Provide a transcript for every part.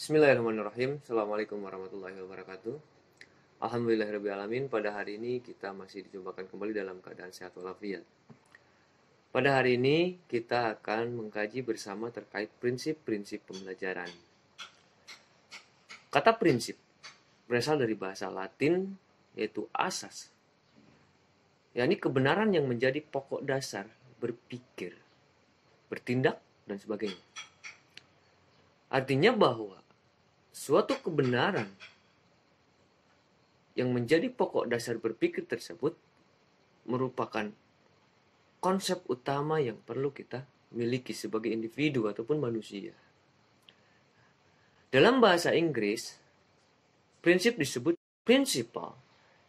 Bismillahirrahmanirrahim. Assalamualaikum warahmatullahi wabarakatuh. Alhamdulillahirrahmanirrahim. Pada hari ini kita masih dijumpakan kembali dalam keadaan sehat walafiat. Pada hari ini kita akan mengkaji bersama terkait prinsip-prinsip pembelajaran. Kata prinsip berasal dari bahasa Latin yaitu asas, yakni kebenaran yang menjadi pokok dasar berpikir, bertindak, dan sebagainya. Artinya bahwa suatu kebenaran yang menjadi pokok dasar berpikir tersebut merupakan konsep utama yang perlu kita miliki sebagai individu ataupun manusia. Dalam bahasa Inggris, prinsip disebut principle,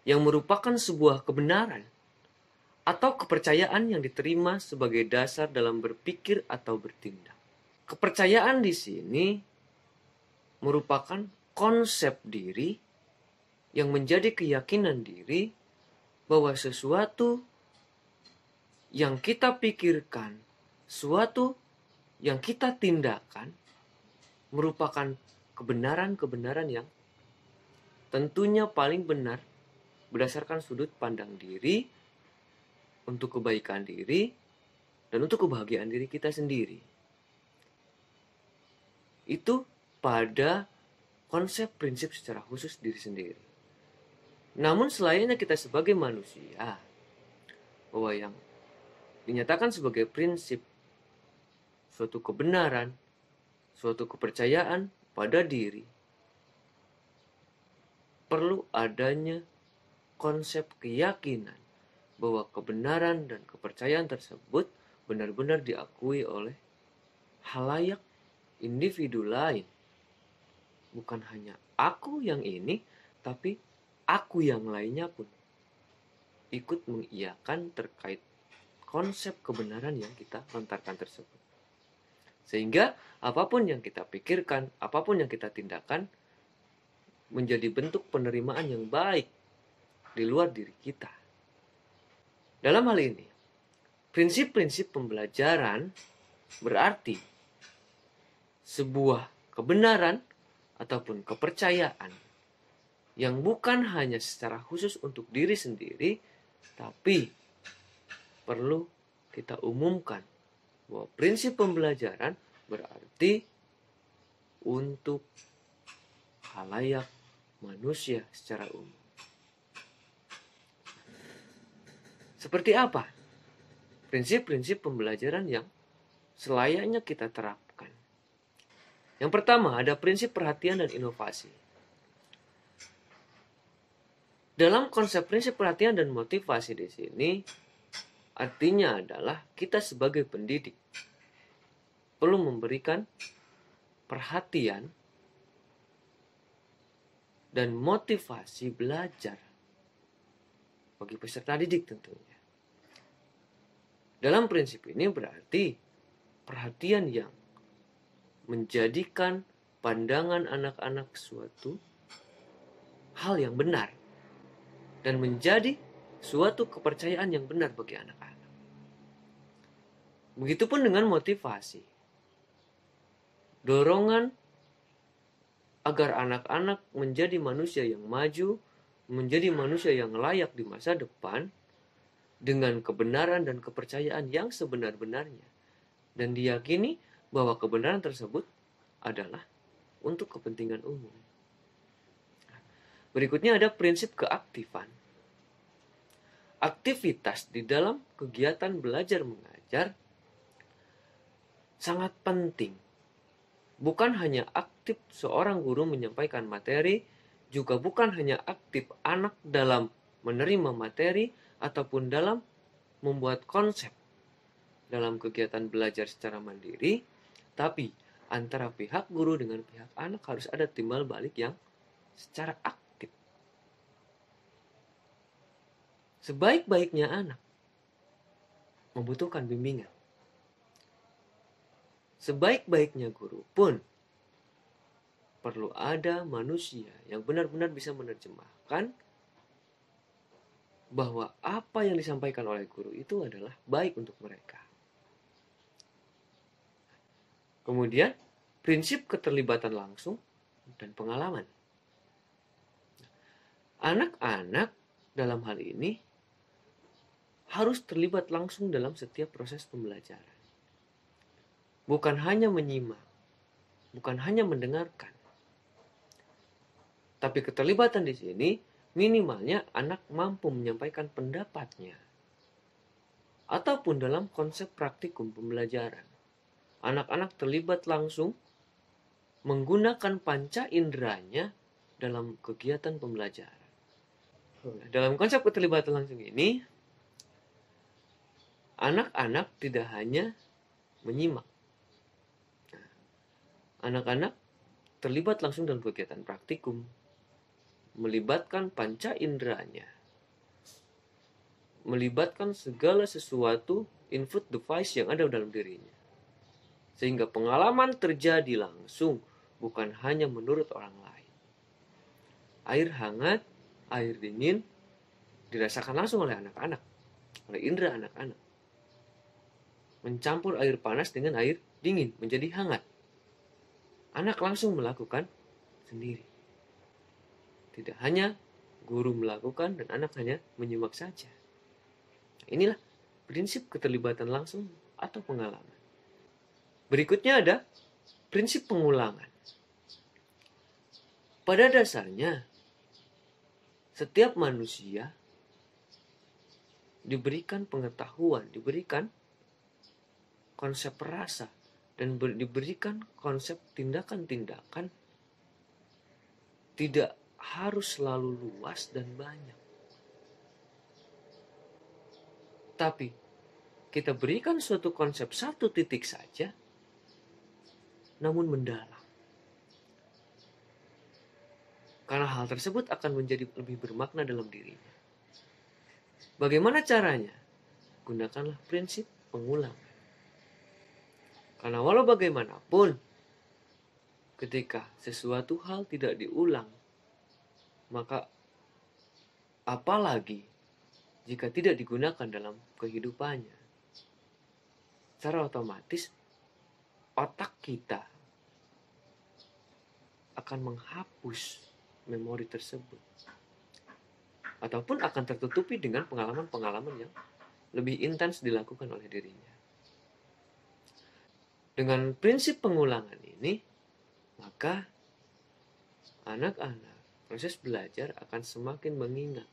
yang merupakan sebuah kebenaran atau kepercayaan yang diterima sebagai dasar dalam berpikir atau bertindak. Kepercayaan di sini merupakan konsep diri yang menjadi keyakinan diri bahwa sesuatu yang kita pikirkan, sesuatu yang kita tindakan merupakan kebenaran-kebenaran yang tentunya paling benar berdasarkan sudut pandang diri, untuk kebaikan diri, dan untuk kebahagiaan diri kita sendiri. Itu pada konsep prinsip secara khusus diri sendiri. Namun selainnya kita sebagai manusia, bahwa yang dinyatakan sebagai prinsip suatu kebenaran, suatu kepercayaan pada diri, perlu adanya konsep keyakinan bahwa kebenaran dan kepercayaan tersebut benar-benar diakui oleh halayak individu lain. Bukan hanya aku yang ini, tapi aku yang lainnya pun ikut mengiyakan terkait konsep kebenaran yang kita lontarkan tersebut. Sehingga apapun yang kita pikirkan, apapun yang kita tindakan, menjadi bentuk penerimaan yang baik di luar diri kita. Dalam hal ini, prinsip-prinsip pembelajaran berarti sebuah kebenaran ataupun kepercayaan yang bukan hanya secara khusus untuk diri sendiri, tapi perlu kita umumkan bahwa prinsip pembelajaran berarti untuk khalayak manusia secara umum. Seperti apa prinsip-prinsip pembelajaran yang selayaknya kita terapkan? Yang pertama, ada prinsip perhatian dan inovasi. Dalam konsep prinsip perhatian dan motivasi di sini, artinya adalah kita sebagai pendidik perlu memberikan perhatian dan motivasi belajar bagi peserta didik tentunya. Dalam prinsip ini berarti perhatian yang menjadikan pandangan anak-anak suatu hal yang benar dan menjadi suatu kepercayaan yang benar bagi anak-anak. Begitupun dengan motivasi. Dorongan agar anak-anak menjadi manusia yang maju, menjadi manusia yang layak di masa depan dengan kebenaran dan kepercayaan yang sebenar-benarnya, dan diyakini bahwa kebenaran tersebut adalah untuk kepentingan umum. Berikutnya ada prinsip keaktifan. Aktivitas di dalam kegiatan belajar mengajar sangat penting. Bukan hanya aktif seorang guru menyampaikan materi, juga bukan hanya aktif anak dalam menerima materi ataupun dalam membuat konsep dalam kegiatan belajar secara mandiri, tapi antara pihak guru dengan pihak anak harus ada timbal balik yang secara aktif. Sebaik-baiknya anak membutuhkan bimbingan. Sebaik-baiknya guru pun perlu ada manusia yang benar-benar bisa menerjemahkan bahwa apa yang disampaikan oleh guru itu adalah baik untuk mereka. Kemudian, prinsip keterlibatan langsung dan pengalaman. Anak-anak dalam hal ini harus terlibat langsung dalam setiap proses pembelajaran. Bukan hanya menyimak, bukan hanya mendengarkan. Tapi keterlibatan di sini minimalnya anak mampu menyampaikan pendapatnya. Ataupun dalam konsep praktikum pembelajaran. Anak-anak terlibat langsung menggunakan panca inderanya dalam kegiatan pembelajaran. Dalam konsep keterlibatan langsung ini, anak-anak tidak hanya menyimak. Anak-anak terlibat langsung dalam kegiatan praktikum, melibatkan panca inderanya, melibatkan segala sesuatu input device yang ada dalam dirinya. Sehingga pengalaman terjadi langsung, bukan hanya menurut orang lain. Air hangat, air dingin, dirasakan langsung oleh anak-anak, oleh indera anak-anak. Mencampur air panas dengan air dingin, menjadi hangat. Anak langsung melakukan sendiri. Tidak hanya guru melakukan dan anak hanya menyimak saja. Inilah prinsip keterlibatan langsung atau pengalaman. Berikutnya ada prinsip pengulangan. Pada dasarnya, setiap manusia diberikan pengetahuan, diberikan konsep rasa, dan diberikan konsep tindakan-tindakan tidak harus selalu luas dan banyak. Tapi kita berikan suatu konsep satu titik saja, namun mendalam. Karena hal tersebut akan menjadi lebih bermakna dalam dirinya. Bagaimana caranya? Gunakanlah prinsip pengulangan. Karena walau bagaimanapun, ketika sesuatu hal tidak diulang, maka apalagi jika tidak digunakan dalam kehidupannya, secara otomatis otak kita akan menghapus memori tersebut. Ataupun akan tertutupi dengan pengalaman-pengalaman yang lebih intens dilakukan oleh dirinya. Dengan prinsip pengulangan ini, maka anak-anak proses belajar akan semakin mengingat,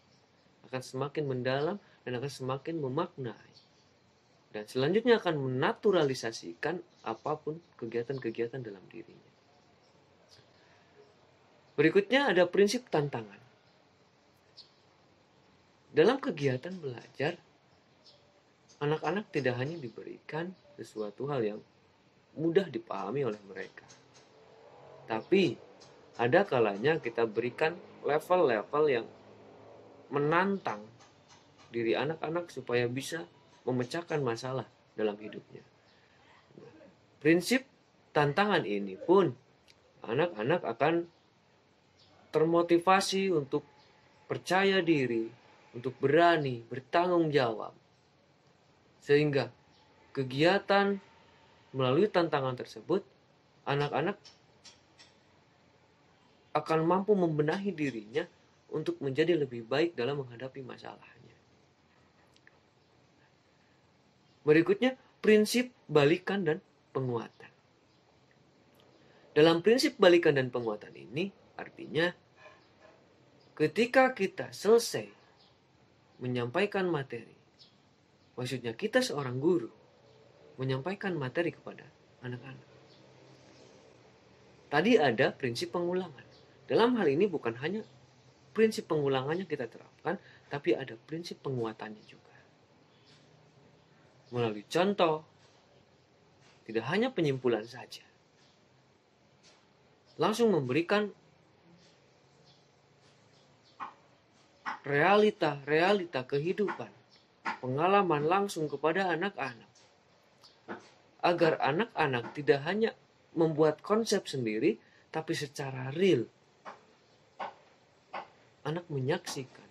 akan semakin mendalam, dan akan semakin memaknai. Dan selanjutnya akan menaturalisasikan apapun kegiatan-kegiatan dalam dirinya. Berikutnya ada prinsip tantangan. Dalam kegiatan belajar, anak-anak tidak hanya diberikan sesuatu hal yang mudah dipahami oleh mereka. Tapi ada kalanya kita berikan level-level yang menantang diri anak-anak supaya bisa memecahkan masalah dalam hidupnya. Prinsip tantangan ini pun anak-anak akan termotivasi untuk percaya diri, untuk berani, bertanggung jawab. Sehingga kegiatan melalui tantangan tersebut, anak-anak akan mampu membenahi dirinya untuk menjadi lebih baik dalam menghadapi masalahnya. Berikutnya, prinsip balikan dan penguatan. Dalam prinsip balikan dan penguatan ini, artinya ketika kita selesai menyampaikan materi, maksudnya kita seorang guru menyampaikan materi kepada anak-anak. Tadi ada prinsip pengulangan. Dalam hal ini bukan hanya prinsip pengulangannya kita terapkan, tapi ada prinsip penguatannya juga. Melalui contoh, tidak hanya penyimpulan saja. Langsung memberikan realita kehidupan, pengalaman langsung kepada anak-anak. Agar anak-anak tidak hanya membuat konsep sendiri, tapi secara real. Anak menyaksikan.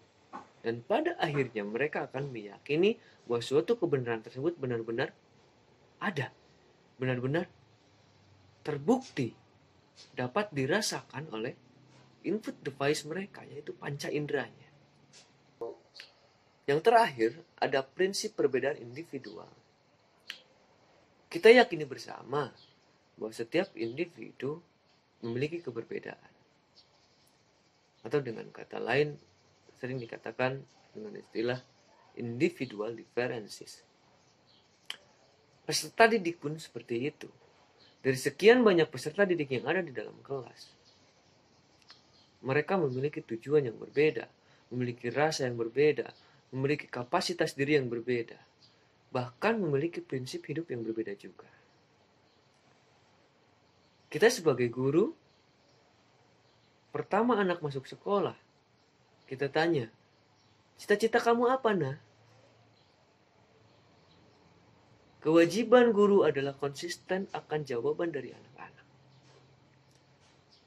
Dan pada akhirnya mereka akan meyakini bahwa suatu kebenaran tersebut benar-benar ada. Benar-benar terbukti dapat dirasakan oleh input device mereka, yaitu panca inderanya. Yang terakhir, ada prinsip perbedaan individual. Kita yakini bersama bahwa setiap individu memiliki keberbedaan. Atau dengan kata lain, sering dikatakan dengan istilah individual differences. Peserta didik pun seperti itu. Dari sekian banyak peserta didik yang ada di dalam kelas, mereka memiliki tujuan yang berbeda, memiliki rasa yang berbeda, memiliki kapasitas diri yang berbeda, bahkan memiliki prinsip hidup yang berbeda juga. Kita sebagai guru, pertama anak masuk sekolah, kita tanya, cita-cita kamu apa, Nah? Kewajiban guru adalah konsisten akan jawaban dari anak-anak.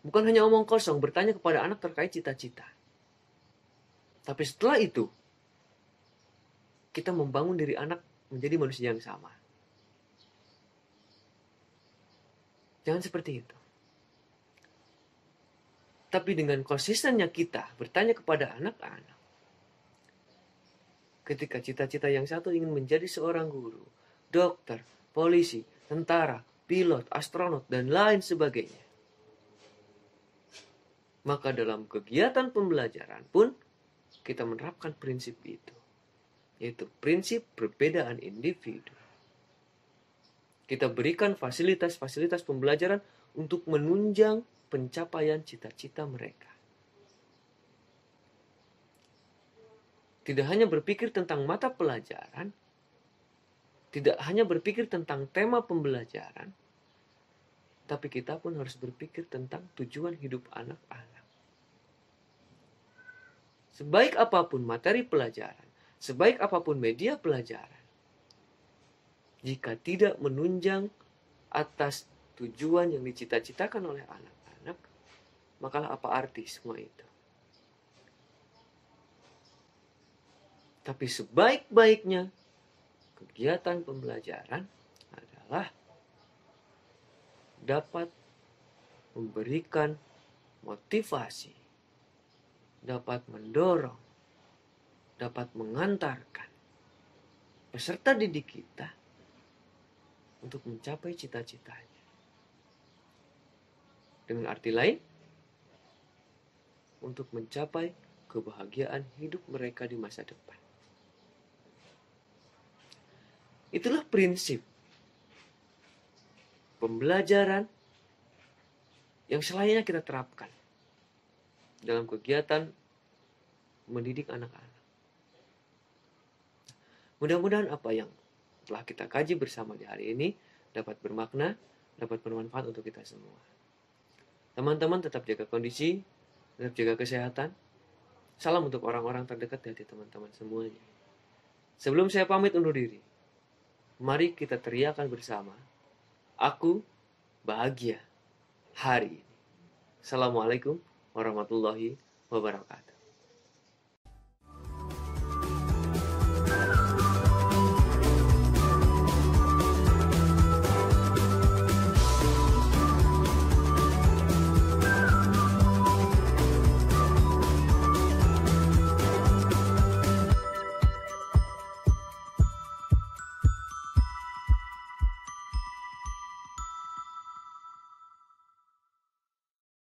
Bukan hanya omong kosong, bertanya kepada anak terkait cita-cita. Tapi setelah itu, kita membangun diri anak menjadi manusia yang sama. Jangan seperti itu. Tapi dengan konsistennya kita bertanya kepada anak-anak, ketika cita-cita yang satu ingin menjadi seorang guru, dokter, polisi, tentara, pilot, astronot, dan lain sebagainya. Maka dalam kegiatan pembelajaran pun kita menerapkan prinsip itu, yaitu prinsip perbedaan individu. Kita berikan fasilitas-fasilitas pembelajaran untuk menunjang pencapaian cita-cita mereka. Tidak hanya berpikir tentang mata pelajaran, tidak hanya berpikir tentang tema pembelajaran, tapi kita pun harus berpikir tentang tujuan hidup anak-anak. Sebaik apapun materi pelajaran, sebaik apapun media pelajaran, jika tidak menunjang atas tujuan yang dicita-citakan oleh anak-anak, makalah apa arti semua itu? Tapi sebaik-baiknya kegiatan pembelajaran adalah dapat memberikan motivasi, dapat mendorong, dapat mengantarkan peserta didik kita untuk mencapai cita-citanya. Dengan arti lain, untuk mencapai kebahagiaan hidup mereka di masa depan. Itulah prinsip pembelajaran yang selayaknya kita terapkan dalam kegiatan mendidik anak-anak. Mudah-mudahan apa yang telah kita kaji bersama di hari ini dapat bermakna, dapat bermanfaat untuk kita semua. Teman-teman tetap jaga kondisi, tetap jaga kesehatan. Salam untuk orang-orang terdekat di hati teman-teman semuanya. Sebelum saya pamit undur diri, mari kita teriakan bersama, aku bahagia hari ini. Assalamualaikum warahmatullahi wabarakatuh.